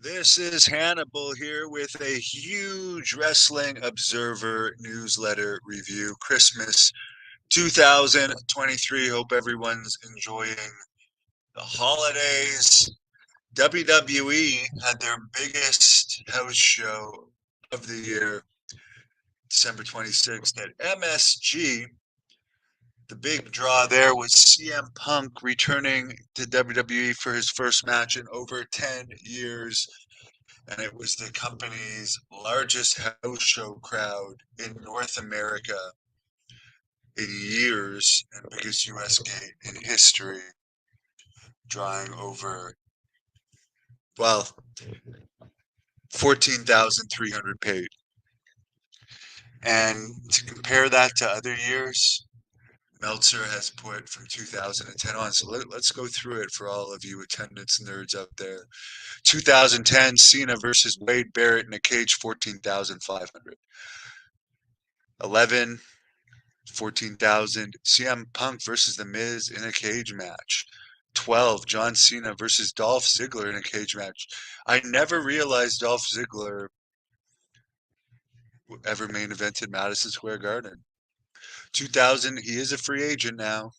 This is Hannibal here with a huge Wrestling Observer newsletter review. Christmas 2023. Hope everyone's enjoying the holidays. WWE had their biggest house show of the year, December 26th at MSG. The big draw there was CM Punk returning to WWE for his first match in over 10 years. And it was the company's largest house show crowd in North America in years and biggest US gate in history, drawing over, well, 14,300 paid. And to compare that to other years, Meltzer has put from 2010 on. So let's go through it for all of you attendance nerds out there. 2010, Cena versus Wade Barrett in a cage, 14,500. 11, 14,000. CM Punk versus The Miz in a cage match. 12. John Cena versus Dolph Ziggler in a cage match. I never realized Dolph Ziggler ever main evented Madison Square Garden. 2000. He is a free agent now.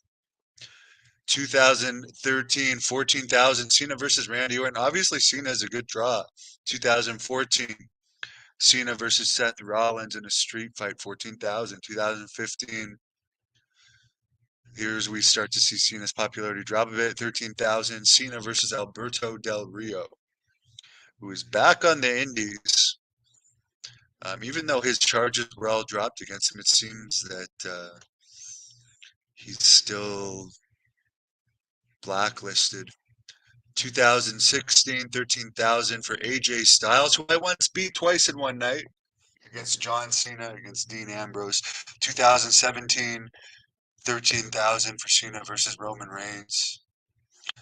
2013, 14,000. Cena versus Randy Orton. Obviously, Cena is a good draw. 2014. Cena versus Seth Rollins in a street fight, 14,000. 2015. Here's we start to see Cena's popularity drop a bit. 13,000. Cena versus Alberto Del Rio, who is back on the Indies. Even though his charges were all dropped against him, it seems that he's still blacklisted. 2016, 13,000 for AJ Styles, who I once beat twice in one night against John Cena, against Dean Ambrose. 2017, 13,000 for Cena versus Roman Reigns.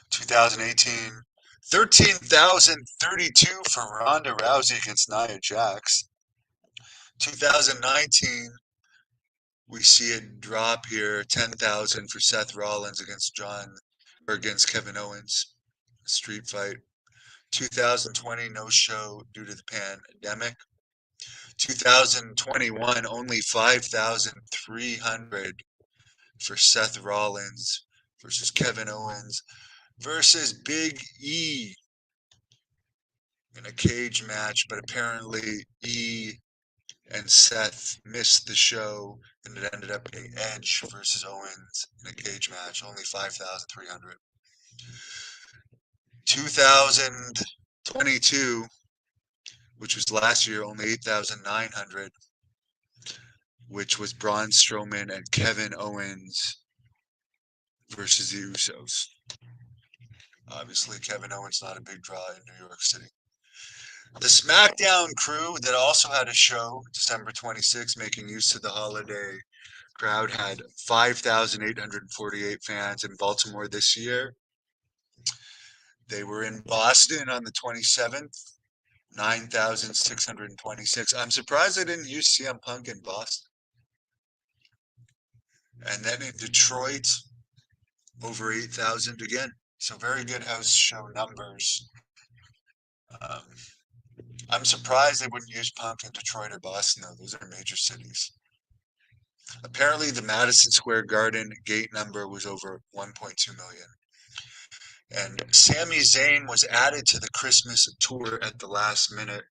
2018, 13,032 for Ronda Rousey against Nia Jax. 2019, we see a drop here, 10,000 for Seth Rollins against Kevin Owens, street fight. 2020, no show due to the pandemic. 2021, only 5,300 for Seth Rollins versus Kevin Owens versus Big E in a cage match, but apparently E and Seth missed the show, and it ended up being Edge versus Owens in a cage match, only 5,300. 2022, which was last year, only 8,900, which was Braun Strowman and Kevin Owens versus the Usos. Obviously, Kevin Owens not a big draw in New York City. The SmackDown crew that also had a show December 26th, making use of the holiday crowd, had 5,848 fans in Baltimore this year. They were in Boston on the 27th, 9,626. I'm surprised they didn't use CM Punk in Boston. And then in Detroit, over 8,000 again. So very good house show numbers. Um, I'm surprised they wouldn't use Punk in Detroit or Boston, though. Those are major cities. Apparently, the Madison Square Garden gate number was over 1.2 million. And Sami Zayn was added to the Christmas tour at the last minute,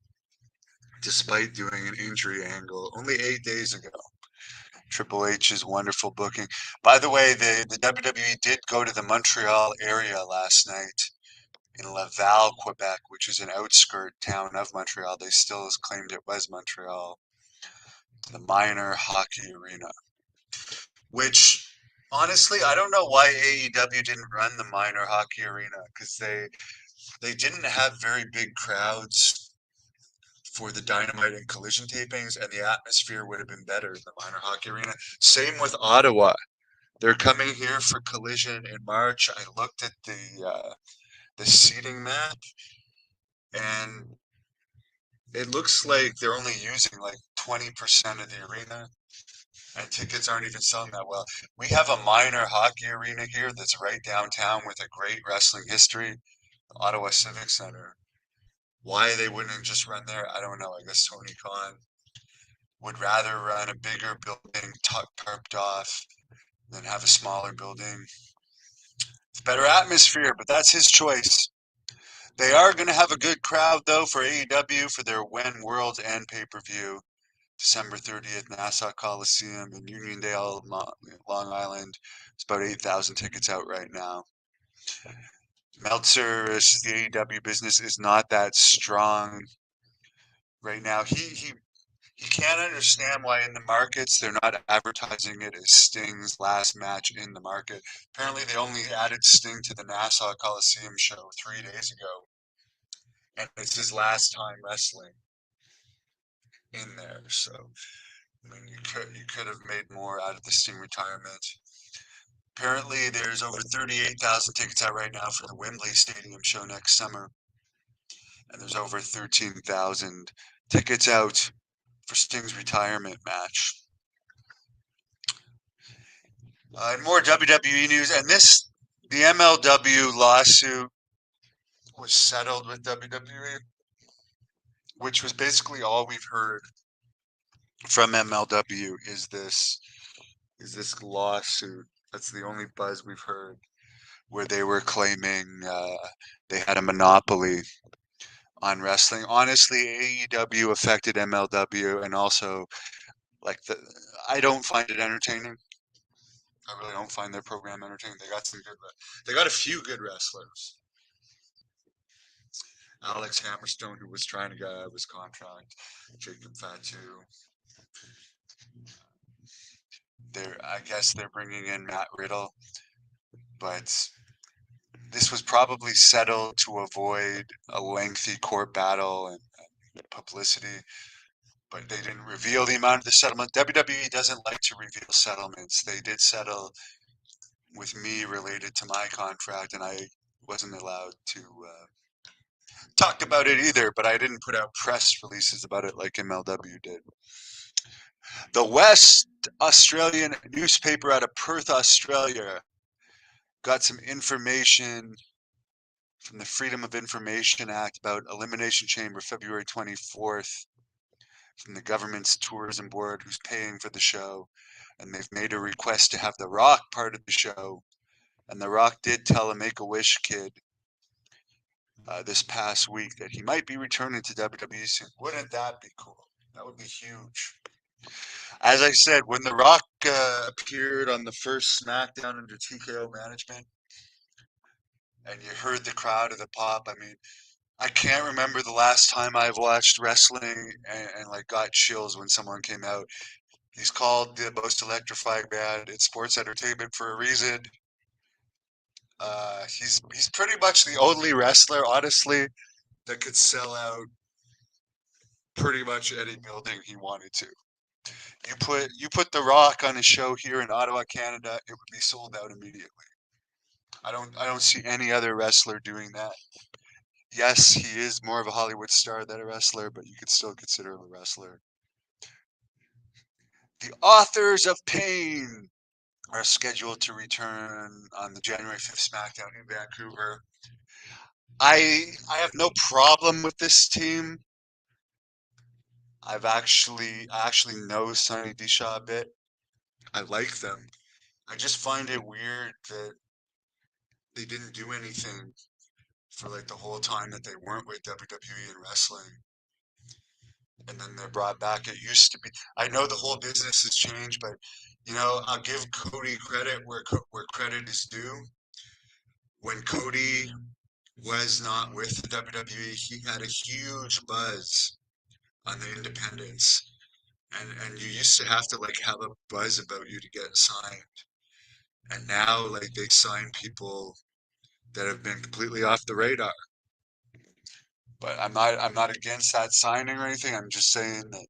despite doing an injury angle only 8 days ago. Triple H's wonderful booking. By the way, the WWE did go to the Montreal area last night in Laval, Quebec, which is an outskirt town of Montreal. They still claimed it was Montreal. The Minor Hockey Arena, which honestly, I don't know why AEW didn't run the Minor Hockey Arena, because they didn't have very big crowds for the Dynamite and Collision tapings, and the atmosphere would have been better in the Minor Hockey Arena. Same with Ottawa. They're coming here for Collision in March. I looked at the seating map, and it looks like they're only using like 20% of the arena, and tickets aren't even selling that well. We have a minor hockey arena here that's right downtown with a great wrestling history, the Ottawa Civic Center. Why they wouldn't just run there, I don't know. I guess Tony Khan would rather run a bigger building tarped off than have a smaller building. It's better atmosphere, but that's his choice. They are going to have a good crowd though for AEW for their When World End pay-per-view, December 30th, Nassau Coliseum in Uniondale, Long Island. It's about 8,000 tickets out right now. Meltzer says the AEW business is not that strong right now. He can't understand why in the markets they're not advertising it as Sting's last match in the market. Apparently, they only added Sting to the Nassau Coliseum show 3 days ago, and it's his last time wrestling in there. So, I mean, you could have made more out of the Sting retirement. Apparently, there's over 38,000 tickets out right now for the Wembley Stadium show next summer, and there's over 13,000 tickets out for Sting's retirement match. And more WWE news, and the MLW lawsuit was settled with WWE, which was basically all we've heard from MLW is this lawsuit. That's the only buzz we've heard, where they were claiming they had a monopoly on wrestling. Honestly, AEW affected MLW, and also I don't find it entertaining. I really don't find their program entertaining. They got a few good wrestlers. Alex Hammerstone, who was trying to get out of his contract, Jacob Fatu. I guess they're bringing in Matt Riddle, but this was probably settled to avoid a lengthy court battle and publicity. But they didn't reveal the amount of the settlement. WWE doesn't like to reveal settlements. They did settle with me related to my contract, and I wasn't allowed to talk about it either, but I didn't put out press releases about it like MLW did. The West Australian newspaper out of Perth, Australia, got some information from the Freedom of Information Act about Elimination Chamber February 24th from the government's tourism board, who's paying for the show, and they've made a request to have The Rock part of the show, and The Rock did tell a Make-A-Wish kid this past week that he might be returning to WWE soon. Wouldn't that be cool? That would be huge. As I said, when The Rock appeared on the first SmackDown under TKO management, and you heard the crowd of the pop, I mean, I can't remember the last time I've watched wrestling and like got chills when someone came out. He's called the most electrifying band in sports entertainment for a reason. He's pretty much the only wrestler, honestly, that could sell out pretty much any building he wanted to. You put The Rock on a show here in Ottawa, Canada, it would be sold out immediately. I don't see any other wrestler doing that. Yes, he is more of a Hollywood star than a wrestler, but you could still consider him a wrestler. The Authors of Pain are scheduled to return on the January 5th SmackDown in Vancouver. I have no problem with this team. I actually know Sonny Dishaw a bit. I like them. I just find it weird that they didn't do anything for like the whole time that they weren't with WWE and wrestling. And then they're brought back. It used to be. I know the whole business has changed, but I'll give Cody credit where credit is due. When Cody was not with the WWE, he had a huge buzz on the independents, and you used to have to like have a buzz about you to get signed. And now like they sign people that have been completely off the radar. But I'm not against that signing or anything. I'm just saying that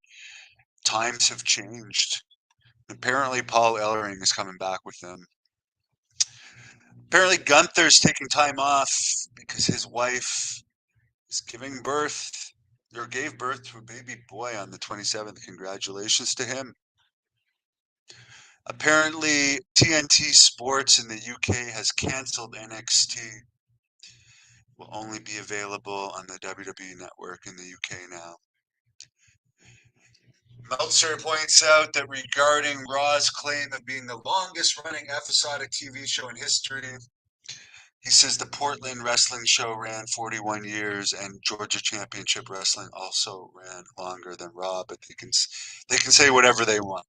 times have changed. Apparently, Paul Ellering is coming back with them. Apparently, Gunther's taking time off because his wife is giving birth or gave birth to a baby boy on the 27th. Congratulations to him. Apparently, TNT Sports in the UK has canceled NXT. will only be available on the WWE Network in the UK now. Meltzer points out that regarding Raw's claim of being the longest running episodic TV show in history, he says the Portland Wrestling Show ran 41 years and Georgia Championship Wrestling also ran longer than Raw, but they can say whatever they want.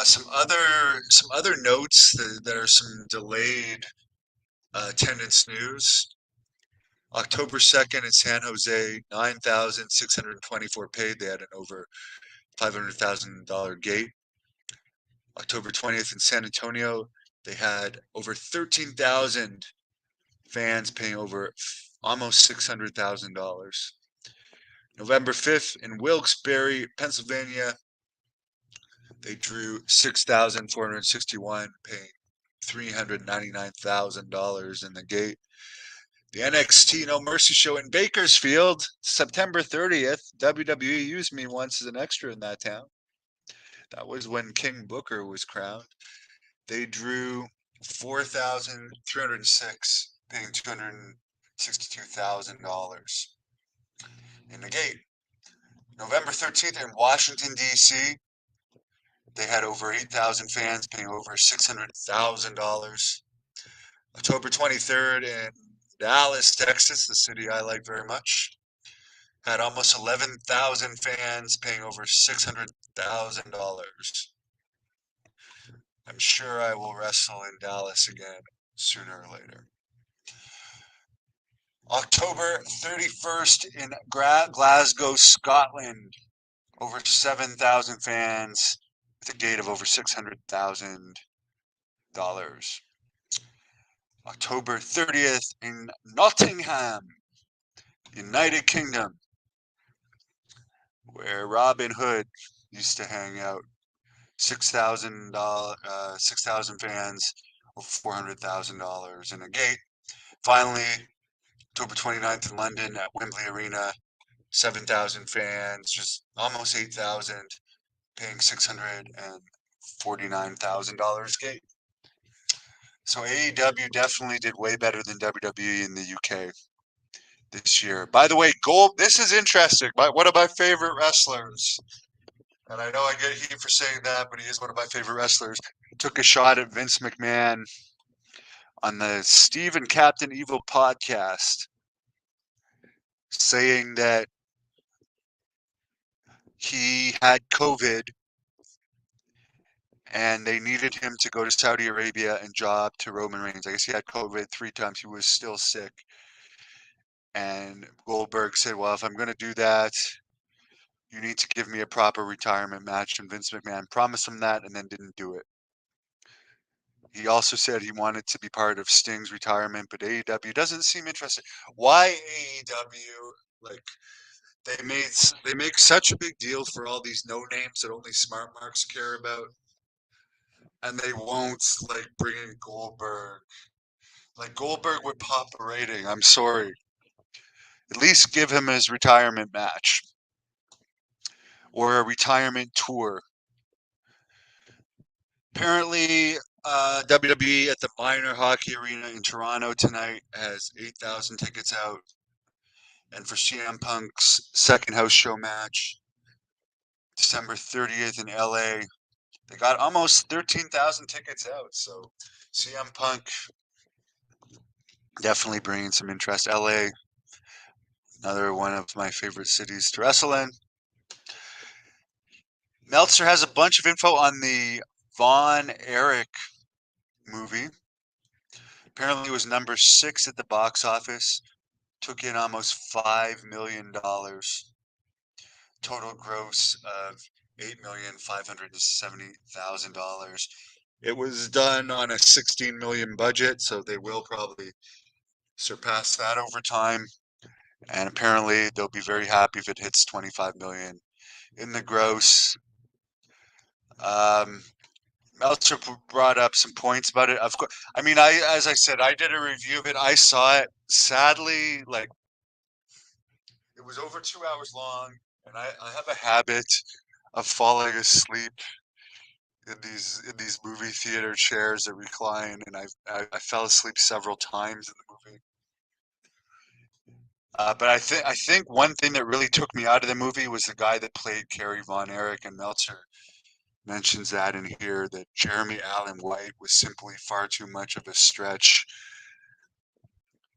Some other notes that are some delayed attendance news. October 2nd in San Jose, 9,624 paid. They had an over $500,000 gate. October 20th in San Antonio, they had over 13,000 fans paying over almost $600,000. November 5th in Wilkes-Barre, Pennsylvania, they drew 6,461, paying $399,000 in the gate. The NXT No Mercy show in Bakersfield, September 30th. WWE used me once as an extra in that town. That was when King Booker was crowned. They drew 4,306, paying $262,000 in the gate. November 13th in Washington, D.C., they had over 8,000 fans paying over $600,000. October 23rd in Dallas, Texas, the city I like very much, had almost 11,000 fans paying over $600,000. I'm sure I will wrestle in Dallas again sooner or later. October 31st in Glasgow, Scotland, over 7,000 fans with a gate of over $600,000. October 30th in Nottingham, United Kingdom, where Robin Hood used to hang out. 6,000 fans, over $400,000 in a gate. Finally, October 29th in London at Wembley Arena, 7,000 fans, just almost 8,000, paying $649,000 gate. So AEW definitely did way better than WWE in the UK this year. By the way, this is interesting. One of my favorite wrestlers, and I know I get heat for saying that, but he is one of my favorite wrestlers, took a shot at Vince McMahon on the Steve and Captain Evil podcast, saying that he had COVID and they needed him to go to Saudi Arabia and job to Roman Reigns. I guess he had COVID 3 times. He was still sick. And Goldberg said, well, if I'm going to do that, you need to give me a proper retirement match. And Vince McMahon promised him that and then didn't do it. He also said he wanted to be part of Sting's retirement, but AEW doesn't seem interested. Why AEW? Like, they make such a big deal for all these no names that only smart marks care about, and they won't like bring in Goldberg. Like, Goldberg would pop a rating. I'm sorry. At least give him his retirement match or a retirement tour. Apparently, WWE at the Minor Hockey Arena in Toronto tonight has 8,000 tickets out. And for CM Punk's second house show match, December 30th in LA, they got almost 13,000 tickets out. So CM Punk definitely bringing some interest. LA, another one of my favorite cities to wrestle in. Meltzer has a bunch of info on the Von Erich movie. Apparently it was number 6 at the box office. Took in almost $5 million. Total gross of $8,570,000. It was done on a 16 million budget, so they will probably surpass that over time. And apparently they'll be very happy if it hits 25 million in the gross. Meltzer brought up some points about it. Of course, I mean, as I said, I did a review of it. I saw it. Sadly, like, it was over 2 hours long, and I have a habit of falling asleep in these movie theater chairs that recline, and I fell asleep several times in the movie But I think one thing that really took me out of the movie was the guy that played Kerry Von Erich, and Meltzer mentions that in here, that Jeremy Allen White was simply far too much of a stretch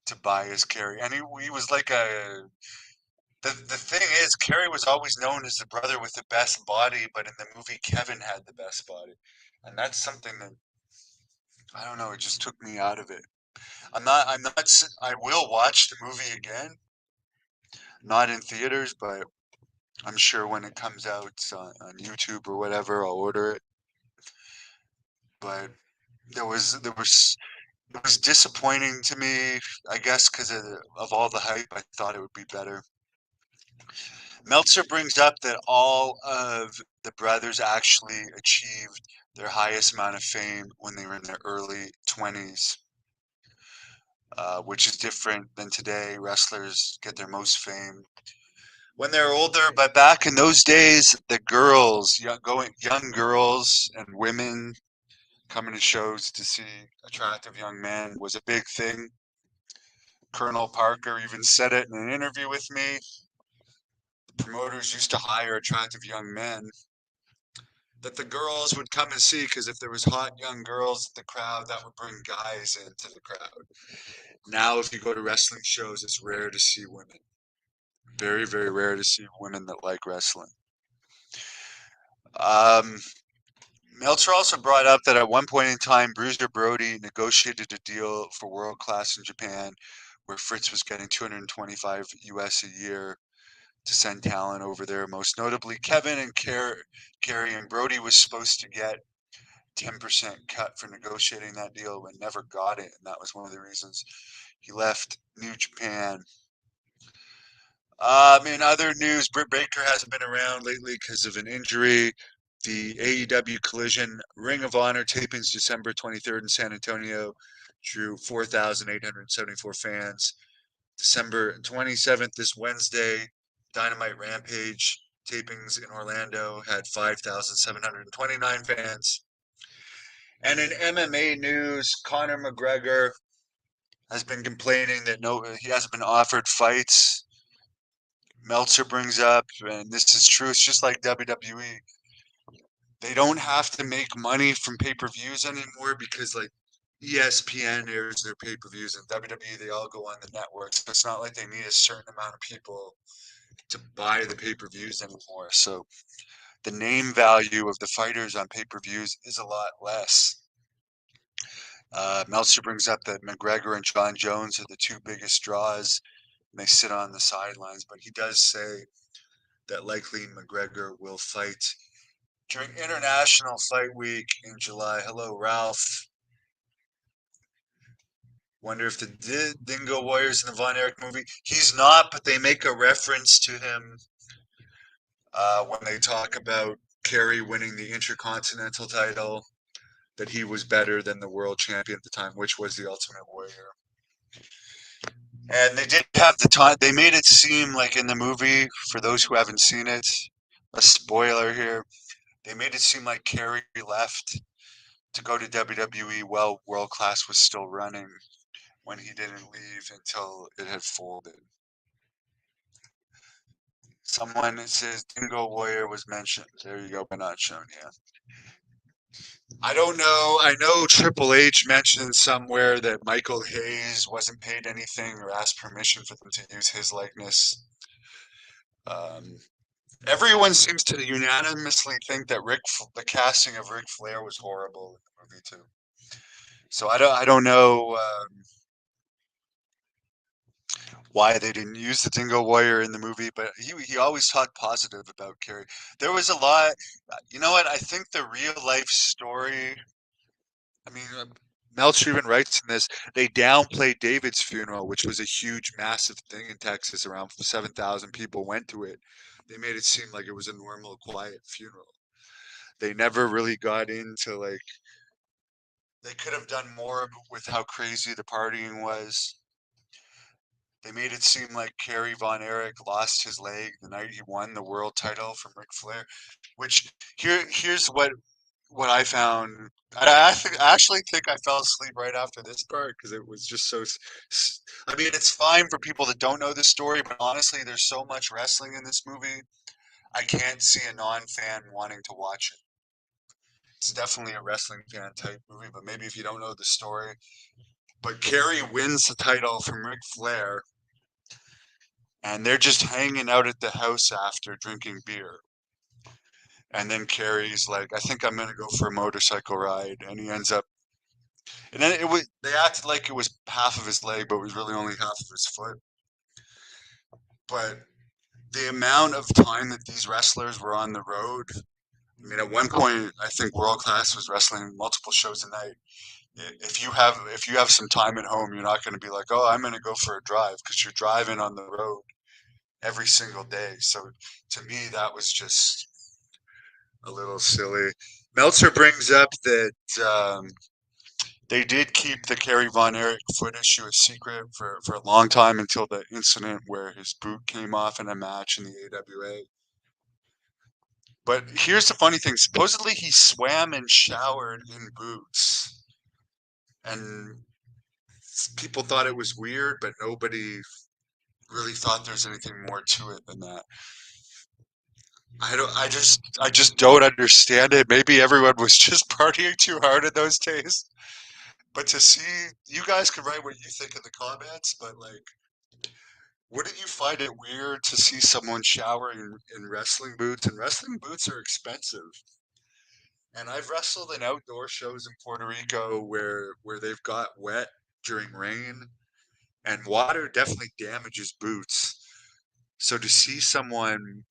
to buy as Kerry. And he was like a the thing is, Kerry was always known as the brother with the best body, but in the movie Kevin had the best body. And that's something that I don't know, it just took me out of it. I will watch the movie again, not in theaters, but I'm sure when it comes out on YouTube or whatever, I'll order it. But it was disappointing to me, I guess, because of all the hype. I thought it would be better. Meltzer brings up that all of the brothers actually achieved their highest amount of fame when they were in their early 20s, which is different than today. Wrestlers get their most fame when they're older, but back in those days, the girls, young girls and women coming to shows to see attractive young men was a big thing. Colonel Parker even said it in an interview with me. The promoters used to hire attractive young men that the girls would come and see, because if there was hot young girls at the crowd, that would bring guys into the crowd. Now, if you go to wrestling shows, it's rare to see women. Very, very rare to see women that like wrestling. Um, Meltzer also brought up that at one point in time, Bruiser Brody negotiated a deal for World Class in Japan, where Fritz was getting 225 US a year to send talent over there. Most notably, Kevin and Kerry and Brody was supposed to get 10% cut for negotiating that deal, but never got it, and that was one of the reasons he left New Japan. In other news, Britt Baker hasn't been around lately because of an injury. The AEW Collision Ring of Honor tapings December 23rd in San Antonio drew 4,874 fans. December 27th, this Wednesday, Dynamite Rampage tapings in Orlando had 5,729 fans. And in MMA news, Conor McGregor has been complaining that he hasn't been offered fights. Meltzer brings up, and this is true, it's just like WWE. They don't have to make money from pay-per-views anymore, because like ESPN airs their pay-per-views, and WWE, they all go on the networks. So it's not like they need a certain amount of people to buy the pay-per-views anymore. So the name value of the fighters on pay-per-views is a lot less. Meltzer brings up that McGregor and John Jones are the two biggest draws, and they sit on the sidelines. But he does say that likely McGregor will fight during International Fight Week in July. Hello, Ralph. Wonder if the Dingo Warriors in the Von Erich movie. He's not, but they make a reference to him when they talk about Kerry winning the Intercontinental title, that he was better than the world champion at the time, which was the Ultimate Warrior. And they did have the time. They made it seem like in the movie, for those who haven't seen it, a spoiler here, they made it seem like Kerry left to go to WWE while World Class was still running, when he didn't leave until it had folded. Someone says Dingo Warrior was mentioned. There you go, but not shown yet. I don't know. I know Triple H mentioned somewhere that Michael Hayes wasn't paid anything or asked permission for them to use his likeness. Um, Everyone seems to unanimously think that the casting of Ric Flair was horrible in the movie too. So I don't know why they didn't use the Dingo Warrior in the movie, but he always talked positive about Kerry. There was a lot. You know what? I think the real life story. I mean, Meltzer even writes in this. They downplayed David's funeral, which was a huge, massive thing in Texas. Around 7,000 people went to it. They made it seem like it was a normal, quiet funeral. They never really got into like. They could have done more with how crazy the partying was. They made it seem like Kerry Von Erich lost his leg the night he won the world title from Ric Flair. Which here's what I found, I actually think I fell asleep right after this part because it was just so. I mean, it's fine for people that don't know the story, but honestly, there's so much wrestling in this movie. I can't see a non-fan wanting to watch it. It's definitely a wrestling fan type movie, but maybe if you don't know the story. But Kerry wins the title from Ric Flair, and they're just hanging out at the house after drinking beer. And then Kerry's like, I think I'm gonna go for a motorcycle ride, and he ends up. And then it was they acted like it was half of his leg, but it was really only half of his foot. But the amount of time that these wrestlers were on the road. I mean, at one point, I think World Class was wrestling multiple shows a night. If you have some time at home, you're not going to be like, oh, I'm going to go for a drive because you're driving on the road every single day. So to me, that was just a little silly. Meltzer brings up that they did keep the Kerry Von Erich foot issue a secret for a long time until the incident where his boot came off in a match in the AWA. But here's the funny thing. Supposedly he swam and showered in boots. And people thought it was weird, but nobody really thought there's anything more to it than that. I just don't understand it. Maybe everyone was just partying too hard in those days. But to see, you guys can write what you think in the comments, but like, wouldn't you find it weird to see someone showering in wrestling boots? And wrestling boots are expensive. And I've wrestled in outdoor shows in Puerto Rico where they've got wet during rain, and water definitely damages boots. So to see someone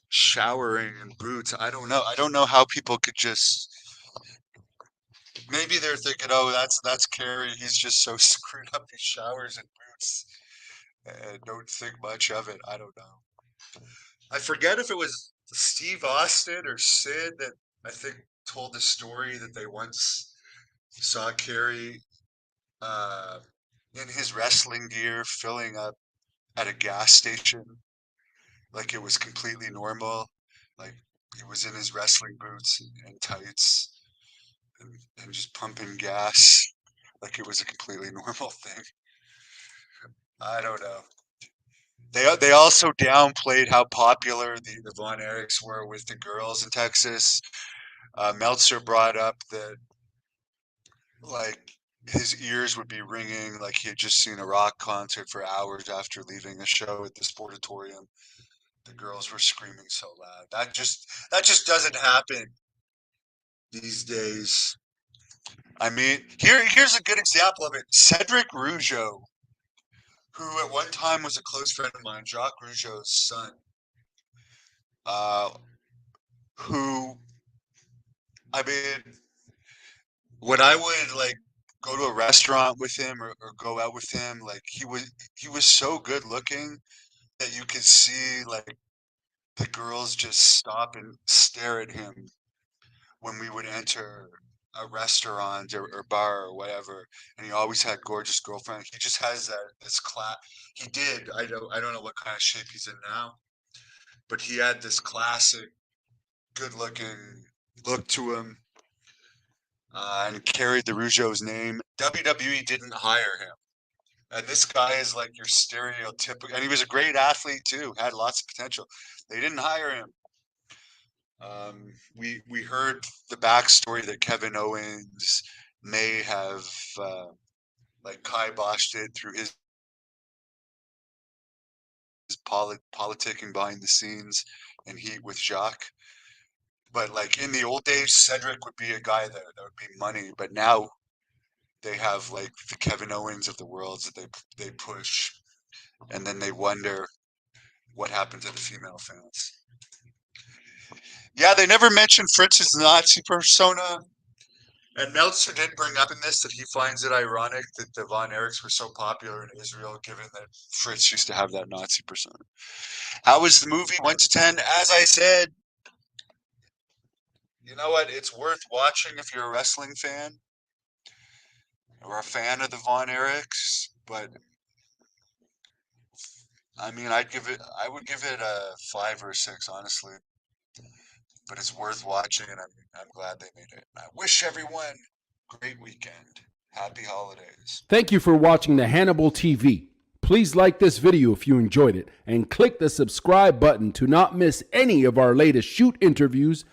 showering in boots, I don't know. I don't know how people could just maybe they're thinking, oh, that's Kerry. He's just so screwed up. He showers in boots and don't think much of it. I don't know. I forget if it was Steve Austin or Sid that I think told the story that they once saw Kerry uh, in his wrestling gear filling up at a gas station like it was completely normal. Like he was in his wrestling boots and tights and just pumping gas like it was a completely normal thing. I don't know. They also downplayed how popular the Von Erichs were with the girls in Texas. Meltzer brought up that like his ears would be ringing like he had just seen a rock concert for hours after leaving a show at the Sportatorium. The girls were screaming so loud. That just doesn't happen these days. I mean, here's a good example of it. Cedric Rougeau, who at one time was a close friend of mine, Jacques Rougeau's son, uh, who I mean, when I would like go to a restaurant with him or go out with him, like he was so good looking that you could see like the girls just stop and stare at him when we would enter a restaurant or bar or whatever, and he always had gorgeous girlfriend. He just has that this class. He did. I don't know what kind of shape he's in now, but he had this classic, good-looking look to him, and carried the Rougeau's name. WWE didn't hire him, and this guy is like your stereotypical. And he was a great athlete too. Had lots of potential. They didn't hire him. We heard the backstory that Kevin Owens may have like kiboshed it through his politicking behind the scenes and heat with Jacques. But like in the old days, Cedric would be a guy that would be money. But now they have like the Kevin Owens of the world that they push, and then they wonder what happened to the female fans. Yeah, they never mentioned Fritz's Nazi persona. And Meltzer did bring up in this that he finds it ironic that the Von Erichs were so popular in Israel, given that Fritz used to have that Nazi persona. How was the movie? 1 to 10. As I said, you know what? It's worth watching if you're a wrestling fan or a fan of the Von Erichs. But I mean, I would give it a 5 or a 6, honestly. but it's worth watching, and I'm glad they made it. I wish everyone great weekend. Happy holidays. Thank you for watching the Hannibal TV. Please like this video if you enjoyed it and click the subscribe button to not miss any of our latest shoot interviews,